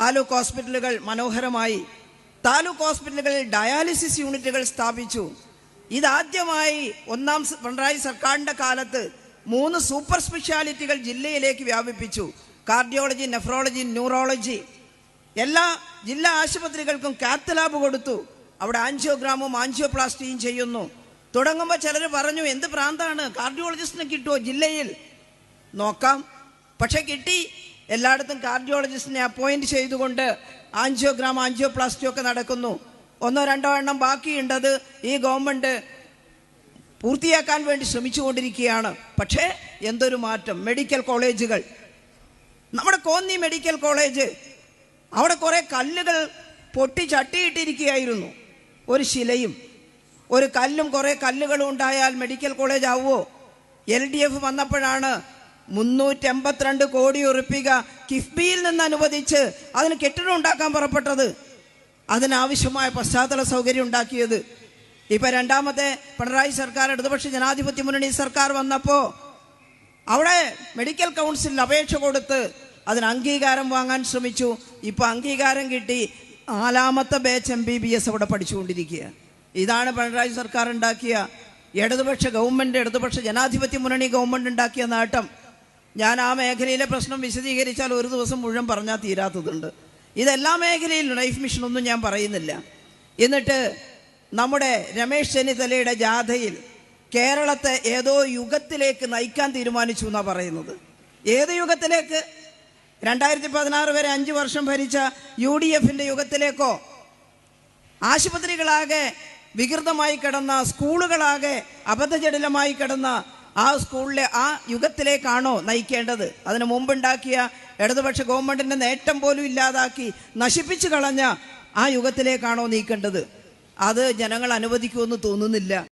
താലൂക്ക് ഹോസ്പിറ്റലുകൾ മനോഹരമായി. താലൂക്ക് ഹോസ്പിറ്റലുകളിൽ ഡയാലിസിസ് യൂണിറ്റുകൾ സ്ഥാപിച്ചു. ഇതാദ്യമായി ഒന്നാം പിണറായി സർക്കാരിൻ്റെ കാലത്ത് 3 സൂപ്പർ സ്പെഷ്യാലിറ്റികൾ ജില്ലയിലേക്ക് വ്യാപിപ്പിച്ചു. Cardiology, nephrology, neurology. എല്ലാ ജില്ലാ ആശുപത്രികൾക്കും കാത്ത് ലാബ് കൊടുത്തു. അവിടെ ആൻജിയോഗ്രാമും ആൻജിയോപ്ലാസ്റ്റിയും ചെയ്യുന്നു. തുടങ്ങുമ്പോൾ ചിലർ പറഞ്ഞു, എന്ത് പ്രാന്താണ്, കാർഡിയോളജിസ്റ്റിനെ കിട്ടുമോ ജില്ലയിൽ? നോക്കാം. പക്ഷെ കിട്ടി. എല്ലായിടത്തും കാർഡിയോളജിസ്റ്റിനെ അപ്പോയിന്റ് ചെയ്തുകൊണ്ട് ആൻജിയോഗ്രാം, ആൻജിയോപ്ലാസ്റ്റി ഒക്കെ നടക്കുന്നു. 1-2 എണ്ണം ബാക്കിയുണ്ടത് ഈ ഗവൺമെൻറ് പൂർത്തിയാക്കാൻ വേണ്ടി ശ്രമിച്ചുകൊണ്ടിരിക്കുകയാണ്. പക്ഷേ എന്തൊരു മാറ്റം! മെഡിക്കൽ കോളേജുകൾ, നമ്മുടെ കോന്നി മെഡിക്കൽ കോളേജ്, അവിടെ കുറേ കല്ലുകൾ പൊട്ടി ചട്ടിയിട്ടിരിക്കുകയായിരുന്നു. ഒരു ശിലയും ഒരു കല്ലും കുറേ കല്ലുകളും ഉണ്ടായാൽ മെഡിക്കൽ കോളേജ് ആവുമോ? LDF വന്നപ്പോഴാണ് 382 കോടി ഉറുപ്പിക കിഫ്ബിയിൽ നിന്ന് അനുവദിച്ച് അതിന് കെട്ടിടം ഉണ്ടാക്കാൻ പുറപ്പെട്ടത്. അതിനാവശ്യമായ പശ്ചാത്തല സൗകര്യം ഉണ്ടാക്കിയത്. ഇപ്പം രണ്ടാമത്തെ പിണറായി സർക്കാർ, ഇടതുപക്ഷ ജനാധിപത്യ മുന്നണി സർക്കാർ വന്നപ്പോൾ അവിടെ മെഡിക്കൽ കൗൺസിലിൽ അപേക്ഷ കൊടുത്ത് അതിന് അംഗീകാരം വാങ്ങാൻ ശ്രമിച്ചു. ഇപ്പം അംഗീകാരം കിട്ടി. 4ാമത്തെ ബാച്ച് MBBS അവിടെ പഠിച്ചുകൊണ്ടിരിക്കുക. ഇതാണ് പിണറായി സർക്കാർ ഉണ്ടാക്കിയ, ഇടതുപക്ഷ ഗവൺമെൻറ്, ഇടതുപക്ഷ ജനാധിപത്യ മുന്നണി ഗവൺമെൻറ് ഉണ്ടാക്കിയ നേട്ടം. ഞാൻ ആ മേഖലയിലെ പ്രശ്നം വിശദീകരിച്ചാൽ ഒരു ദിവസം മുഴുവൻ പറഞ്ഞാൽ തീരാത്തതുണ്ട്. ഇതെല്ലാ മേഖലയിലും ലൈഫ് മിഷൻ ഒന്നും ഞാൻ പറയുന്നില്ല. എന്നിട്ട് നമ്മുടെ രമേശ് ചെന്നിത്തലയുടെ ജാഥയിൽ കേരളത്തെ ഏതോ യുഗത്തിലേക്ക് നയിക്കാൻ തീരുമാനിച്ചു എന്നാണ് പറയുന്നത്. ഏത് യുഗത്തിലേക്ക്? 2016 വരെ 5 വർഷം ഭരിച്ച UDFന്റെ യുഗത്തിലേക്കോ? ആശുപത്രികളാകെ വികൃതമായി കിടന്ന, സ്കൂളുകളാകെ അബദ്ധജടിലമായി കിടന്ന ആ സ്കൂളിലെ ആ യുഗത്തിലേക്കാണോ നയിക്കേണ്ടത്? അതിനു മുമ്പുണ്ടാക്കിയ ഇടതുപക്ഷ ഗവൺമെൻറ്റിൻ്റെ നേട്ടം പോലും ഇല്ലാതാക്കി നശിപ്പിച്ചു കളഞ്ഞ ആ യുഗത്തിലേക്കാണോ നീക്കേണ്ടത്? അത് ജനങ്ങൾ അനുവദിക്കുമെന്ന് തോന്നുന്നില്ല.